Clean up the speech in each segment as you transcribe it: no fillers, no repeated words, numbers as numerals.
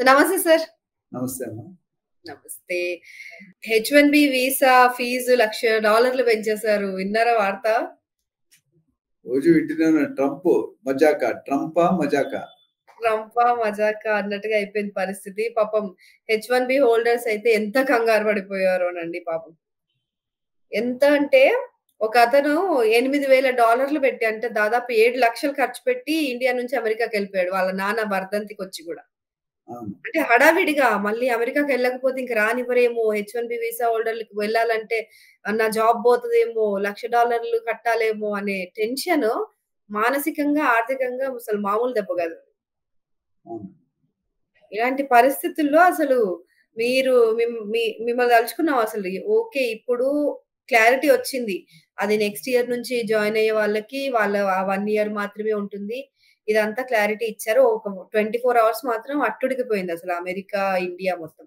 నమస్తే సార్. నమస్తే అమ్మా. నమస్తే. హెచ్-1బి వీసా ఫీజు $1,00,000 పెంచేశారు. విన్నారా వార్త? రోజు వింటున్నాను. ట్రంపా మజాకా ట్రంపా మజాకా అన్నట్టుగా అయిపోయింది పరిస్థితి. పాపం హెచ్-1బి హోల్డర్స్ అయితే ఎంత కంగారు పడిపోయారోనండి పాపం. ఎంత అంటే ఒకతను $8,000 పెట్టి అంటే దాదాపు 7 లక్షలు ఖర్చు పెట్టి ఇండియా నుంచి అమెరికాకెళ్ళిపోయాడు. వాళ్ళ నాన్న వర్ధంతికొచ్చి గూడా. అవును. అంటే హడావిడిగా మళ్ళీ అమెరికాకెళ్ళకపోతే ఇంక రానివ్వరేమో, హెచ్-1బి వీసా హోల్డర్‌లకి వెళ్ళాలంటే నా జాబ్ పోతదేమో, $1,00,000 కట్టాలేమో అనే టెన్షను మానసికంగా, ఆర్థికంగా అసలు మామూలు దెబ్బ గాదు. అవును. ఇలాంటి పరిస్థితుల్లో అసలు మీరు మిమ్మల్ని తలుచుకున్నాం అసలు. ఓకే. ఇప్పుడు క్లారిటీ వచ్చింది. అది నెక్స్ట్ ఇయర్ నుంచి జాయిన్ అయ్యే వాళ్ళకి వాళ్ళ ఆ 1 ఇయర్ మాత్రమే ఉంటుంది. ఇదంతా క్లారిటీ ఇచ్చారు. ఒక 24 అవర్స్ మాత్రం అట్టుడికిపోయిందసలు అమెరికా, ఇండియా మొత్తం.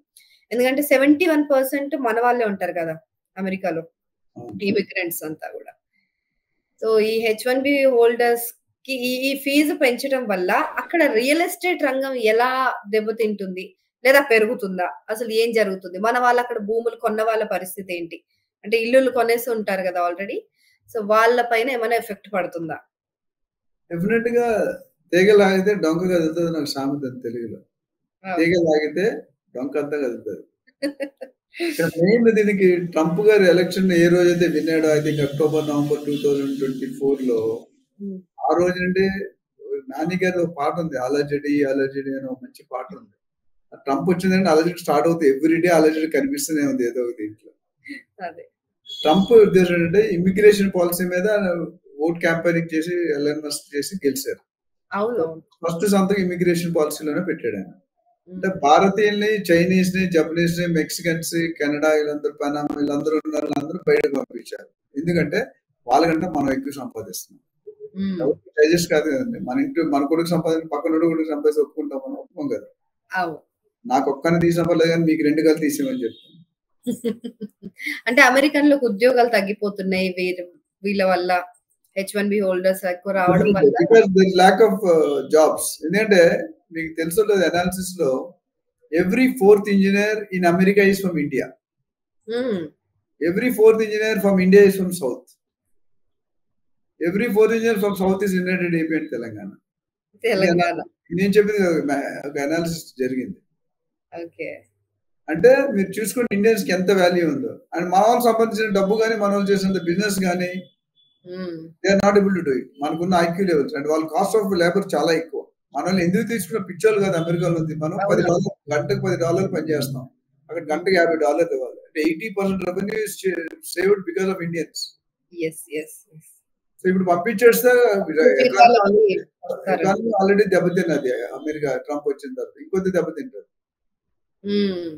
ఎందుకంటే 71% మన వాళ్ళే ఉంటారు కదా! అమెరికాలో. అవును. ఇమిగ్రెంట్స్ అంతా గూడా. సో, ఈ హెచ్-1బి హోల్డర్స్‌కి ఈ ఫీజు పెంచడం వల్ల అక్కడ రియల్ ఎస్టేట్ రంగం ఎలా దెబ్బతింటుంది? లేదా పెరుగుతుందా? అసలు ఏం జరుగుతుంది? మన వాళ్ళక్కడ భూములు కొన్న వాళ్ళ పరిస్థితి ఏంటి? అంటే ఇల్లులు కొనేసి ఉంటారు గదా! ఆల్రెడీ. సో, వాళ్ళ పైన ఏమైనా ఎఫెక్ట్ పడుతుందా? డెఫినెట్ గా తీగ లాగితే డొంక కదులుతుంది. నాకు సామెత ఉంది తెలుగులో. తీగ లాగితే డొంక అంతా కదులుతుంది. ఇక్కడ మెయిన్ దీనికి ట్రంప్ గారు ఎలక్షన్ ఏ రోజైతే విన్నాడో ఐ థింక్ అక్టోబర్, నవంబర్ 2024లో హ్మ్. ఆ రోజు నుండి నాని గారి ఒక పాట ఉంది. అలజడి అలజడి అని ఒక మంచి పాట ఉంది. ట్రంప్ వచ్చిందంటే అలజడి స్టార్ట్ అవుతుంది. ఎవ్రీడే అలజడి కనిపిస్తూనే ఉంది ఏదో ఒక దీంట్లో. అదే. ట్రంప్ ఉద్దేశం ఏంటంటే ఇమిగ్రేషన్ పాలసీ మీద ఓట్ క్యాంపెయినింగ్ చేసి ఎలన్ మస్క్ చేసి గెలిచారు. అవునవును. ఫస్ట్ సంతకం ఇమిగ్రేషన్ పాలసీలోనే పెట్టాడు ఆయన. అంటే హ్మ్. భారతీయుల్ని, చైనీస్ ని, జపనీస్ ని, మెక్సికన్స్, కెనడా వీళ్ళందరూ పనామా వీళ్ళందరూ ఉన్నారు. వాళ్ళందరూ బయటకు పంపించారు. ఎందుకంటే వాళ్ళకంటే మనం ఎక్కువ సంపాదిస్తున్నాం. హ్మ్. ఎవరికి డైజెస్ట్ కాదు కదండి. మన కొడుకు సంపాదించి పక్కనోడు కొడుకు సంపాదించి ఒప్పుకుంటాం మనం ఒప్పుకోం కదా. అవును. నాకు ఒక్కని తీసి సంపాదలేదు కానీ మీకు 2 కలిసి తీసేమని చెప్తాను. అంటే అమెరికన్‌లకు ఉద్యోగాలు తగ్గిపోతున్నాయి. వీళ్ళ వల్ల హెచ్-1బి హోల్డర్స్ ఎక్కువ రావడం వల్ల. Because there lack of jobs. ఎందుకంటే మీకు తెలుసో లేదు అనాలిసిస్ లో every 4th engineer in America is from India. Hmm. Every 4th engineer from India is from south. Every 4th engineer from south is united AP and Telangana. Telangana. నేను చెప్పింది ఒక analysis జరిగింది. Okay. అంటే మీరు చూసుకోండి ఇండియన్స్ కి ఎంత వాల్యూ ఉందో. అండ్ మన వాళ్ళు సంపాదించిన డబ్బు కానీ మన వాళ్ళు చేసినంత బిజినెస్ కానీ hmm. They are not able to do it. మనకున్న ఐక్యూ లెవెల్స్ అండ్ వాళ్ళ కాస్ట్ ఆఫ్ లేబర్ చాలా ఎక్కువ. మనల్ని ఎందుకు తీసుకున్న పిచ్చోళ్ళు కాదు అమెరికాలో ఉంది. మనం అవును. $10 గంటకు $10 పనిచేస్తాం. అక్కడ గంటకు $50 ఇవ్వాలి. అంటే 80% revenue is saved because of Indians. Yes. Yes. Yes. So ఇప్పుడు పంపించేస్తే జీతాలకి వస్తారండి. ఎకానమీ ఆల్రెడీ దెబ్బతిన్నది అమెరికా ట్రంప్ వచ్చిన తర్వాత. ఇంకొద్ది దెబ్బతింటది. హ్మ్.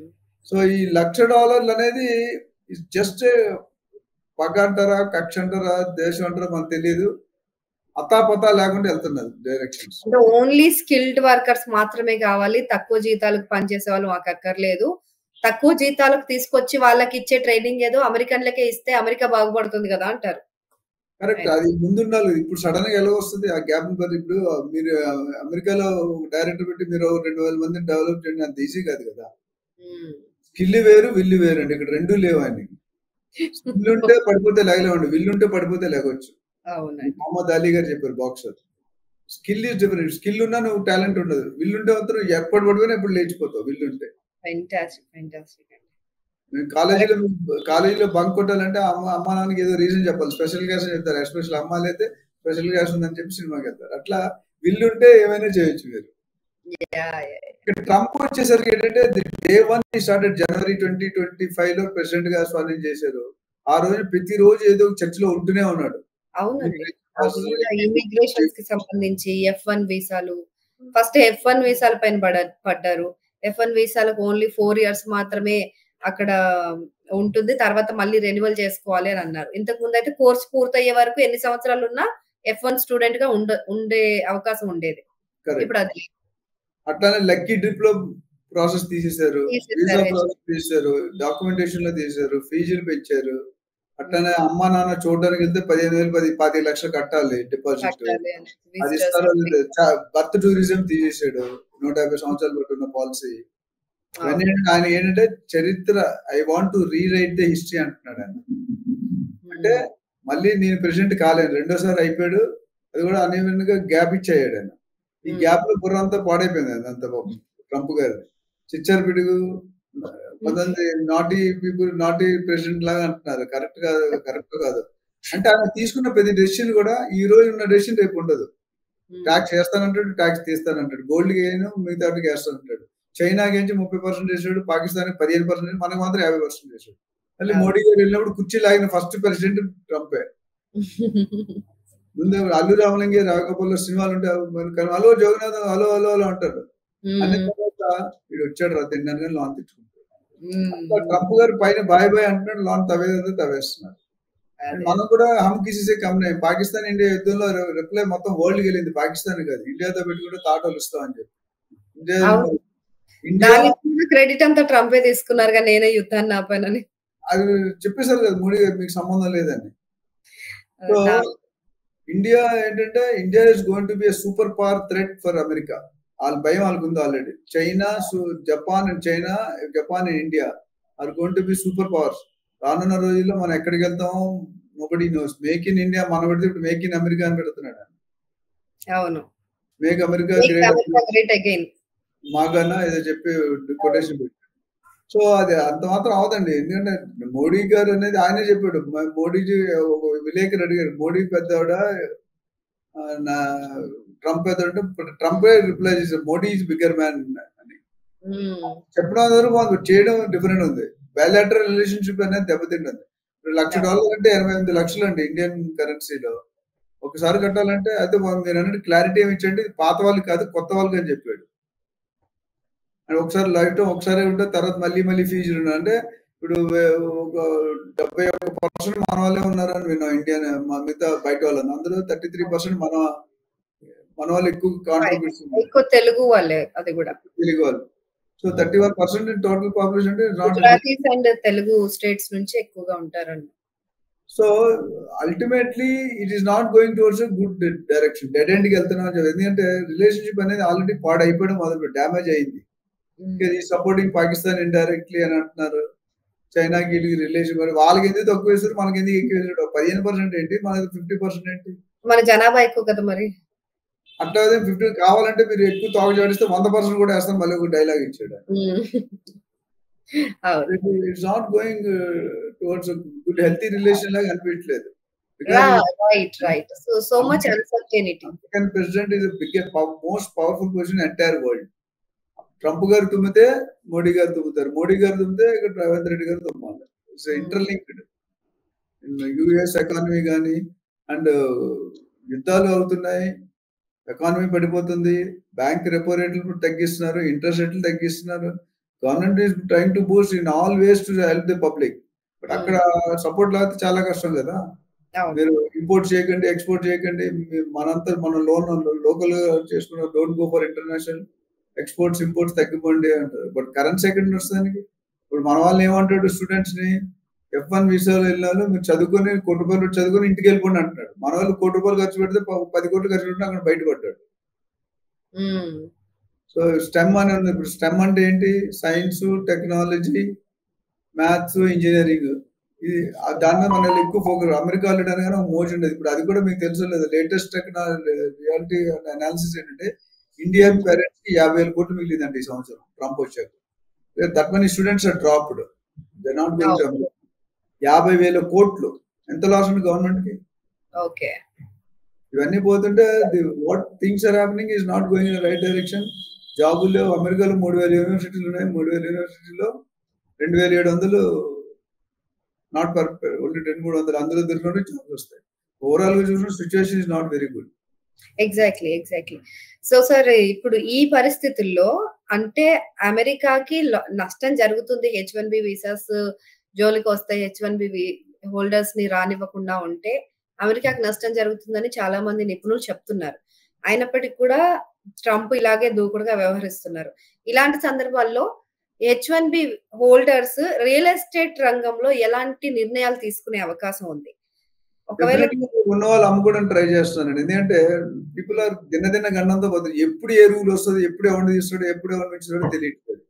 సో ఈ $1,00,000 అనేది జస్ట్ పగ అంటారా, కక్ష అంటారా, దేశం అంటారా మనకు తెలియదు. అతాపతా లేకుండా వెళ్తున్నది డైరెక్షన్స్. అంటే ఓన్లీ స్కిల్డ్ వర్కర్స్ మాత్రమే కావాలి. తక్కువ జీతాలకు పనిచేసే వాళ్ళు మాకు అక్కర్లేదు. తక్కువ జీతాలకు తీసుకొచ్చి వాళ్ళకిచ్చే ట్రైనింగ్ ఏదో అమెరికన్‌లకే ఇస్తే అమెరికా బాగుపడుతుంది గదా! అంటారు. కరెక్ట్. అది ముందుండాలి. ఇప్పుడు సడన్ గా ఎలా వస్తుంది ఆ గ్యాప్ మరి ఇప్పుడు మీరు అమెరికాలో డైరెక్టర్ పెట్టి మీరు 2,000 మందిని డెవలప్ చేయడం అంత ఈజీ కాదు కదా. హ్మ్. స్కిల్ వేరు, విల్లు వేరు అండి. ఇక్కడ రెండు లేవు ఆయనకి. స్కిల్ ఉంటే పడిపోతే లేగలేమండి. విల్లు ఉంటే పడిపోతే లేగొచ్చు. అవునండి. మొహమ్మద్ అలీ గారు చెప్పారు boxer. Skill is different. Skill ఉన్నా నువ్వు టాలెంట్ ఉండదు. విల్లు ఉంటే మాత్రం ఎప్పుడు పడిపోయినా ఎప్పుడు లేచిపోతావు విల్లు ఉంటే. ఫెంటాస్టిక్. ఫెంటాస్టిక్ అండి. మేము కాలేజీలో బంక్ కొట్టాలంటే అమ్మ నాన్నకి ఏదో రీజన్ చెప్పాలి. స్పెషల్ క్లాస్ అని చెప్తారు. ఎస్పెషల్ అమ్మాయిలు అయితే స్పెషల్ క్లాస్ ఉందని చెప్పి సినిమాకి వెళ్తారు. అట్లా విల్లు ఉంటే ఏమైనా చేయొచ్చు మీరు. యాహ్! యాహ్! ఇక్కడ ట్రంప్ వచ్చేసరికి ఏంటంటే డే 1 స్టార్టెడ్ జనవరి 2025లో ప్రెసిడెంట్ గా స్వాధీనం చేశారు. ఆ రోజు ప్రతిరోజు ఏదో చర్చలో ఉంటూనే ఉన్నాడు. అవునండి. అది కూడా ఇమిగ్రేషన్స్‌కి సంబంధించి F1 వీసాలు. ఫస్ట్ F1 వీసాల పైన పడ్డారు. F1 వీసాలకు ఓన్లీ 4 ఇయర్స్ మాత్రమే అక్కడ ఉంటుంది. తర్వాత మళ్ళీ రెన్యువల్ చేసుకోవాలి అని అన్నారు. ఇంతకుముందయితే కోర్స్ పూర్తయ్యే వరకు ఎన్ని సంవత్సరాలున్నా F1 స్టూడెంట్‌గా ఉండే అవకాశం ఉండేది. కరెక్ట్. ఇప్పుడు అది లేదు. అట్లానే లక్కీ డ్రిప్ లో ప్రాసెస్ తీసేశారు. వీసా తీసేసారు. ప్రాసెస్ తీసేశారు. డాక్యుమెంటేషన్ లో తీసేశారు. ఫీజులు పెంచారు. అట్లానే అమ్మా నాన్న చూడడానికి వెళ్తే 15,000 25 లక్షలు కట్టాలి డిపాజిట్. కట్టాలి అని. అది విజిటర్స్ ఇస్తారో లేదో. Birth tourism తీసేసాడు. 150 సంవత్సరాలు పెట్టున్న పాలసీ. ఇవన్నీ ఆయన ఏంటంటే చరిత్ర I want to rewrite the history అంటున్నాడు ఆయన. అంటే మళ్ళీ నేను ప్రెసిడెంట్ కాలేను, రెండోసారి అయిపోయాడు, అది కూడా అన్ఈవెన్ గా గ్యాప్ ఇచ్చేయాడు ఆయన. ఈ గ్యాప్ లో బుర్ర అంతా పాడైపోయింది అంత ట్రంప్ గారు. చిచ్చర్ పిడుగు కొంతమంది నాటీ పీపుల్ నాటీ ప్రెసిడెంట్ లాగా అంటున్నారు. కరెక్ట్ కాదు. అంటే ఆయన తీసుకున్న ప్రతి డెసిషన్ కూడా ఈ రోజు ఉన్న డెసిషన్ రేపు ఉండదు. ట్యాక్స్ వేస్తానంటాడు, ట్యాక్స్ తీస్తానంటాడు, గోల్డ్ ఏను మిగతా వేస్తానంటాడు. చైనాకి నుంచి 30% చేసాడు, పాకిస్తాన్ 15%, మనకు మాత్రం 50% చేసాడు. మళ్ళీ మోడీ గారు వెళ్ళినప్పుడు కుర్చీ లాగిన ఫస్ట్ ప్రెసిడెంట్ ట్రంపే. ముందు అల్లు రామలింగే రాఘపల్లో సినిమాలు ఉంటే hello Jagannath hello hello hello అంటారు. అన్న తర్వాత వీడు వచ్చాడు రా తిన్నాను లాన్ తెచ్చుకుంటాడు. ట్రంప్ గారు పైన బాయ్ బాయ్ అంటున్నాడు, లాన్ తవ్వేస్తున్నారు. మనం కూడా హమ్ కిసీసే కమ్నే. పాకిస్తాన్ ఇండియా యుద్ధంలో రిప్లై మొత్తం వరల్డ్ వెళ్ళింది, పాకిస్తాన్ కాదు. ఇండియాతో పెట్టుకుంటే తాటోలు ఇస్తామని చెప్పి ఇండియా క్రెడిట్ అంతా ట్రంపే తీసుకున్నారు, నేనే యుద్ధాన్ని ఆపానని అది చెప్పేశారు కదా మోడీ గారు, మీకు సంబంధం లేదని. సో ఇండియా ఏంటంటే India is going to be a super power threat for America. వాళ్ళ భయం వాళ్ళకు ఉంది already. China, Japan and India are going to be super powers. రానున్న రోజుల్లో మనం ఎక్కడికి వెళ్తాం nobody knows. Make in India మనం పెడితే ఇప్పుడు మేక్ ఇన్ అమెరికా అని పెడుతున్నాడు. అవును, మేక్ అమెరికా గ్రేట్ అగైన్ మాకన్నా ఏదో చెప్పి కొటేషన్ పెట్టి. సో అది అంత మాత్రం అవదండి. ఎందుకంటే మోడీ గారు అనేది ఆయనే చెప్పాడు. మోడీజీ విలేకరు అడిగారు, మోడీ పెద్దవాడ నా ట్రంప్ పెద్దవాడు. ట్రంపే రిప్లై చేశారు, మోడీ ఈజ్ బిగ్గర్ మ్యాన్ అని చెప్పడం వరకు చేయడం డిఫరెంట్ ఉంది. బయలాటరల్ రిలేషన్షిప్ అనేది దెబ్బతింటుంది. $1,00,000 అంటే 88 లక్షలు అండి ఇండియన్ కరెన్సీలో. ఒకసారి కట్టాలంటే అయితే మీరు అన్నట్టు క్లారిటీ ఏమి ఇచ్చండి, పాత వాళ్ళకి కాదు కొత్త వాళ్ళకి అని చెప్పాడు. ఒకసారి లైఫ్ టైం ఒకసారి ఉంటే తర్వాత మళ్ళీ ఫీజులు ఉన్నా అంటే ఇప్పుడు ఒక 71% మన వాళ్ళే ఉన్నారని విన్నాం ఇండియన్, మిగతా బయట వాళ్ళని. అందులో 33% మన వాళ్ళు ఎక్కువ కాంట్రిబ్యూషన్, ఎక్కువ తెలుగు వాళ్ళే, అది కూడా తెలుగు వాళ్ళు. So 31% total population and Telugu states నుంచి ఎక్కువగా ఉంటారండి. So ultimately it is not going towards good direction. Dead end కి వెళ్తున్నాం. ఎందుకంటే రిలేషన్షిప్ అనేది ఆల్రెడీ పాడైపోవడం మొదలు డ్యామేజ్ అయింది. సపోర్టింగ్ పాకిస్తాన్ ఇండైరెక్ట్లీ అని అంటున్నారు. చైనాకి రిలేషన్ వాళ్ళకి ఎందుకు తక్కువ వేస్తారు, మనకి ఎందుకు ఎక్కువ వేసాడు? 15% ఏంటి, మనకి 50% ఏంటి? మన జనాభా ఎక్కువ కదా మరి. అట్లా 50 కావాలంటే మీరు ఎక్కువ తోక జాడిస్తే 100% కూడా వేస్తాం. మళ్ళీ ఒక డైలాగ్ ఇచ్చాడు. It's not going towards good healthy relation లాగా అనిపించలేదు. So much uncertainty. American president is most powerful position entire world. Trump గారు తుమ్మితే మోడీ గారు తుమ్ముతారు, మోడీ గారు తుమ్మితే ఇక్కడ రేవంత్ రెడ్డి గారు తుమ్మాలి. It's interlinked. యుఎస్ ఎకానమీ కానీ అండ్ యుద్ధాలు అవుతున్నాయి, ఎకానమీ పడిపోతుంది, బ్యాంక్ రెపో రేట్లు తగ్గిస్తున్నారు, ఇంట్రెస్ట్ రేట్లు తగ్గిస్తున్నారు. Government is trying to boost in all ways to help the public. But అక్కడ సపోర్ట్ లేకపోతే చాలా కష్టం కదా. మీరు ఇంపోర్ట్ చేయకండి, ఎక్స్పోర్ట్ చేయకండి, మన లోన్ లోకల్ గా చేసుకున్న don't go for international exports imports తగ్గిపోండి అంటారు. బట్ కరెన్సీ ఎక్కడ వస్తుంది? ఇప్పుడు మన వాళ్ళని ఏమంటాడు, స్టూడెంట్స్ ని F1 వీసాలో వెళ్ళినారు, మీరు చదువుకొని ₹1,00,00,000 చదువుకొని ఇంటికి వెళ్ళిపోండి అంటున్నాడు. మన వాళ్ళు ₹1,00,00,000 ఖర్చు పెడితే 10 కోట్లు ఖర్చు పెడితే అక్కడ బయటపడ్డాడు. సో స్టెమ్ అని ఉంది. ఇప్పుడు స్టెమ్ అంటే ఏంటి? Science, technology, maths, engineering. ఇది దాని మీద మన ఎక్కువ ఫోకస్. అమెరికా అనగానే మోజు ఉండేది. ఇప్పుడు అది కూడా మీకు తెలుసు లేదు. లేటెస్ట్ టెక్నాలజీ రియాలిటీ అనాలిసిస్ ఏంటంటే ఇండియా పేరెంట్స్ కి 50,000 కోట్లు మిగిలిందండి ఈ సంవత్సరం ట్రంప్ వచ్చాక. That money students are dropped. They not going to America. 50,000 కోట్లు ఎంత లాస్ ఉంది గవర్నమెంట్ కి? ఓకే, ఇవన్నీ పోతుంటే what things are happening is not going in right direction. జాబులు అమెరికాలో 3,000 యూనివర్సిటీలు ఉన్నాయి. 3,000 యూనివర్సిటీలో 2,700 నాట్ పర్ ఓన్లీ 2,300 అందులో దొరికినట్టు జాబ్స్ వస్తాయి. ఓవరాల్ గా చూసిన situation is not very good. Exactly. So sir, ఇప్పుడు ఈ పరిస్థితుల్లో అంటే అమెరికాకి నష్టం జరుగుతుంది. H1B వీసాస్ జోలికి వస్తాయి, H1B హోల్డర్స్ ని రానివ్వకుండా ఉంటే అమెరికాకి నష్టం జరుగుతుందని చాలా మంది నిపుణులు చెప్తున్నారు. అయినప్పటికీ కూడా ట్రంప్ ఇలాగే దూకుడుగా వ్యవహరిస్తున్నారు. ఇలాంటి సందర్భాల్లో H1B హోల్డర్స్ రియల్ ఎస్టేట్ రంగంలో ఎలాంటి నిర్ణయాలు తీసుకునే అవకాశం ఉంది? ఒకవేళ డెఫినెట్‌గా ఉన్నవాళ్ళు అమ్ముకోవడానికి ట్రై చేస్తున్నానండి. ఎందుకంటే పీపుల్ ఆర్ దిన్న గండంతో పోతారు. ఎప్పుడు ఏ రూల్ వస్తది, ఎప్పుడు ఎవరిని తీస్తాడో, ఎప్పుడు ఎవరిని ఉంచుతాడో తెలియట్లేదు.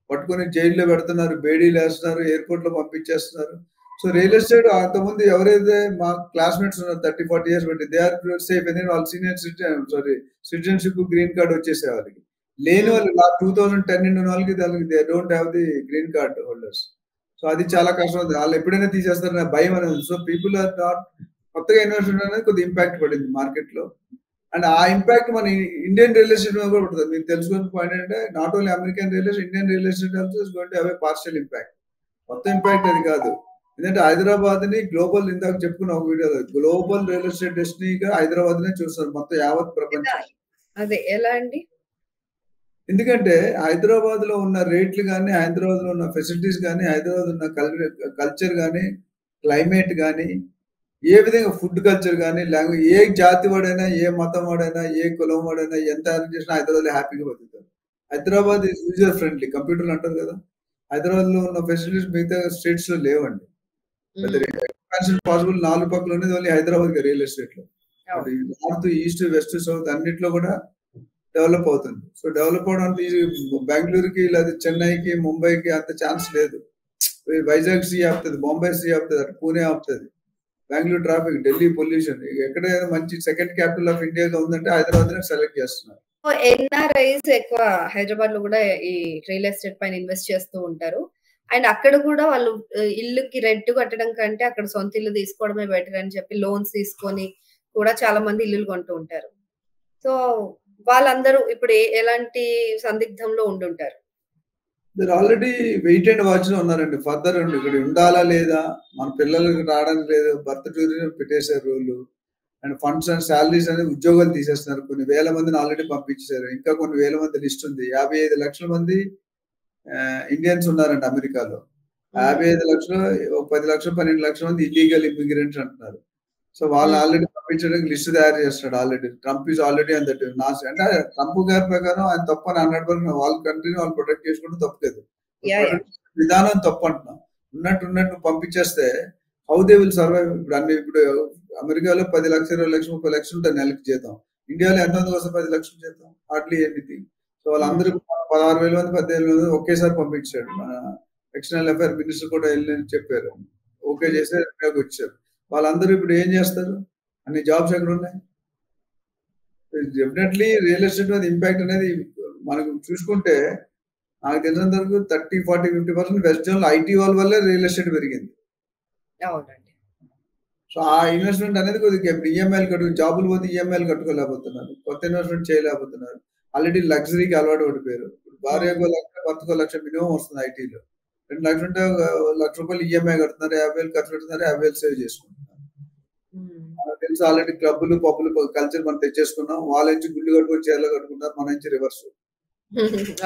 పట్టుకొని జైల్‌లో పెడుతున్నారు, బేడీలేస్తున్నారు, ఎయిర్‌పోర్ట్‌లో పంపించేస్తున్నారు. సో, రియల్ ఎస్టేట్ అంతకుముందు ఎవరైతే మా క్లాస్‌మేట్స్ ఉన్నారు 30, 40 ఇయర్స్ బట్టి దే ఆర్ సేఫ్. ఎందుకంటే వాళ్ళు సీనియర్ సిటిజన్‌షిప్, గ్రీన్ కార్డ్ వచ్చేసాయి వాళ్ళకి. లేని వాళ్ళు 2010 నిండిన వాళ్ళకి దానికి they don't have the green card holders. So, అది చాలా కష్టం అవుతుంది. వాళ్ళు ఎప్పుడైనా తీసేస్తారనే భయం అనేది ఉంది. సో, పీపుల్ ఆర్ నాట్ కొత్తగా ఇన్వెస్ట్‌మెంట్ అనేది కొద్దిగా ఇంపాక్ట్ పడింది మార్కెట్‌లో. అండ్ ఆ ఇంపాక్ట్ మన ఇండియన్ రియల్ ఎస్టేట్ మీద కూడా పడుతుంది. మీరు తెలుసుకున్న పాయింట్ ఏంటంటే not only American real estate, Indian real estate also is going to have a partial impact. మొత్తం ఇంపాక్ట్ అది కాదు. ఎందుకంటే హైదరాబాద్‌ని గ్లోబల్ ఇందాక చెప్పుకున్న ఒక వీడియోలో గ్లోబల్ రియల్ ఎస్టేట్ డెస్టినీగా హైదరాబాద్‌నే చూస్తారు మొత్తం యావత్ ఎలా ప్రపంచం. అదే ఎలా అండి? ఎందుకంటే హైదరాబాద్‌లో ఉన్న రేట్లు గాని, హైదరాబాద్‌లో ఉన్న ఫెసిలిటీస్ గాని, హైదరాబాద్ ఉన్న కల్చర్ గాని, క్లైమేట్ గాని, ఏ విధంగా ఫుడ్ కల్చర్ గాని, ఏ జాతి వాడైనా, ఏ మతం వాడైనా, ఏ కులం వాడైనా, ఎంత ఎర్న్ చేసినా హైదరాబాద్‌లో హ్యాపీగా బతుకుతారు. Hyderabad is user friendly. కంప్యూటర్‌లో అంటారు కదా! హైదరాబాద్‌లో ఉన్న ఫెసిలిటీస్ మిగతా స్టేట్స్‌లో లేవండి. పెద్ద హ్మ్. ఎక్స్‌పాన్షన్ పాసిబుల్ 4 పక్కల ఉన్నది ఓన్లీ హైదరాబాద్‌కే రియల్ ఎస్టేట్‌లో. అటు అవును. నార్త్, ఈస్ట్, వెస్ట్, సౌత్ అన్నిట్లో కూడా డెవలప్ అవుతుంది. సో, డెవలప్ అవ్వడానికి బెంగుళూరుకి లేదా చెన్నైకి, ముంబైకి అంత ఛాన్స్ లేదు. వైజాగ్ సీ ఆపుతది, బొంబాయి సీ ఆపుతది, అటు పూణే ఆపుతది. Bengaluru traffic, Delhi pollution. ఎక్కడైనా మంచి సెకండ్ క్యాపిటల్ ఆఫ్ ఇండియాగా ఉందంటే హైదరాబాద్‌నే సెలెక్ట్ చేస్తున్నారు. సో, ఎన్ఆర్ఐస్ ఎక్కువ హైదరాబాద్‌లో గూడా ఈ రియల్ ఎస్టేట్ పైన ఇన్వెస్ట్ చేస్తూ ఉంటారు. అండ్ అక్కడ గూడా వాళ్ళు ఇల్లుకి రెంట్ కట్టడం కంటే అక్కడ సొంత ఇల్లు తీసుకోవడమే బెటర్ అని చెప్పి లోన్స్ తీసుకొని కూడా చాలా మంది ఇల్లులు కొంటూ ఉంటారు. సో, వాళ్ళందరూ ఇప్పుడు ఎలాంటి సందిగ్ధంలో ఉండుంటారు. మీరు ఆల్రెడీ వెయిట్ అండ్ వాచ్‌లో ఉన్నారండి. ఫర్దర్ అండి ఇక్కడ ఉండాలా లేదా? మన పిల్లలకి రావడానికి లేదు. బర్త్ టూరిజం పెట్టేసారు rule. And funds and salaries అనేది ఉద్యోగాలు తీసేస్తున్నారు. కొన్ని వేల మందిని ఆల్రెడీ పంపించేసారు. ఇంకా కొన్ని వేల మంది లిస్ట్ ఉంది. 55,00,000 మంది ఇండియన్స్ ఉన్నారంట అమెరికాలో. హ్మ్. 55,00,000 ఒక 10,00,000, 12,00,000 మంది ఇల్లీగల్ ఇమ్మిగ్రెంట్స్ అంటున్నారు. సో, వాళ్ళని హ్మ్. ఆల్రెడీ పంపించడానికి లిస్ట్ తయారు చేస్తున్నాడు already. Trump is already on that అంటే ట్రంప్ గారి ప్రకారం ఆయన తప్పని 100% వాళ్ళ కంట్రీని వాళ్ళు ప్రొటెక్ట్ చేసుకోవడం తప్పు లేదు. యాహ్! ప్రొటెక్ట్ విధానం తప్పు అంటున్నాం. ఉన్నట్టు పంపించేస్తే హౌ దే విల్ సర్వైవ్? ఇప్పుడు అమెరికాలో 10,00,000, 20,00,000, 30,00,000 ఉంటాయి నెలకి జీతం. ఇండియాలో ఎంతమందికి వస్తది 10,00,000 జీతం? Hardly anything. సో, హ్మ్. వాళ్ళందరూ 16,000 మంది, 18,000 మంది ఒకేసారి పంపించాడు. మన ఎక్స్టర్నల్ అఫైర్ మినిస్టర్ కూడా ఎళ్లి చెప్పారు. ఓకే హ్మ్. చేసి ఇండియాకొచ్చారు. వాళ్ళందరూ ఇప్పుడు ఏం చేస్తారు? అన్ని జాబ్స్ ఎక్కడున్నాయి? డెఫినెట్‌లీ రియల్ ఎస్టేట్ మీద ఇంపాక్ట్ అనేది మనకు చూసుకుంటే నాకు తెలిసినంత వరకు 30, 40, 50% వెస్ట్ జోన్‌లో ఐటీ వాళ్ళ వల్లే రియల్ ఎస్టేట్ పెరిగింది. అవునండి. సో, ఆ ఇన్వెస్ట్‌మెంట్ అనేది కొద్దిగా ఇప్పుడు ఈఎంఐలు జాబులు పోతే ఈఎంఐలు కట్టుకోలేకపోతున్నారు. కొత్త ఇన్వెస్ట్‌మెంట్ చేయలేకపోతున్నారు. ఆల్రెడీ లగ్జరీకి అలవాటు పడిపోయారు. ఇప్పుడు హ్మ్. భార్యకో లక్ష, భర్తకో లక్ష మినిమమ్ వస్తుంది ఐటీలో. 2,00,000 ఉంటే రూ. 1,00,000 ఈఎంఐ కడుతున్నారు. 50,000 ఖర్చు పెడుతున్నారు. 50,000 సేవ్ చేసుకుంటున్నారు. హ్మ్. మనకు తెలుసు ఆల్రెడీ క్లబ్బులు, పబ్బులు కల్చర్ మనం తెచ్చేసుకున్నాం. వాళ్ళ నుంచి గుళ్ళు కట్టుకొని చీరలు కట్టుకుంటారు. మన నుంచి రివర్స్.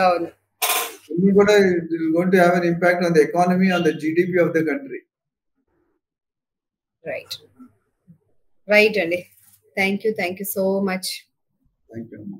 అవును. ఇవన్నీ కూడా it is going to have an impact on the economy, on the GDP of the country. Right. Right అండి. Thank you. Thank you so much. Thank you అమ్మా.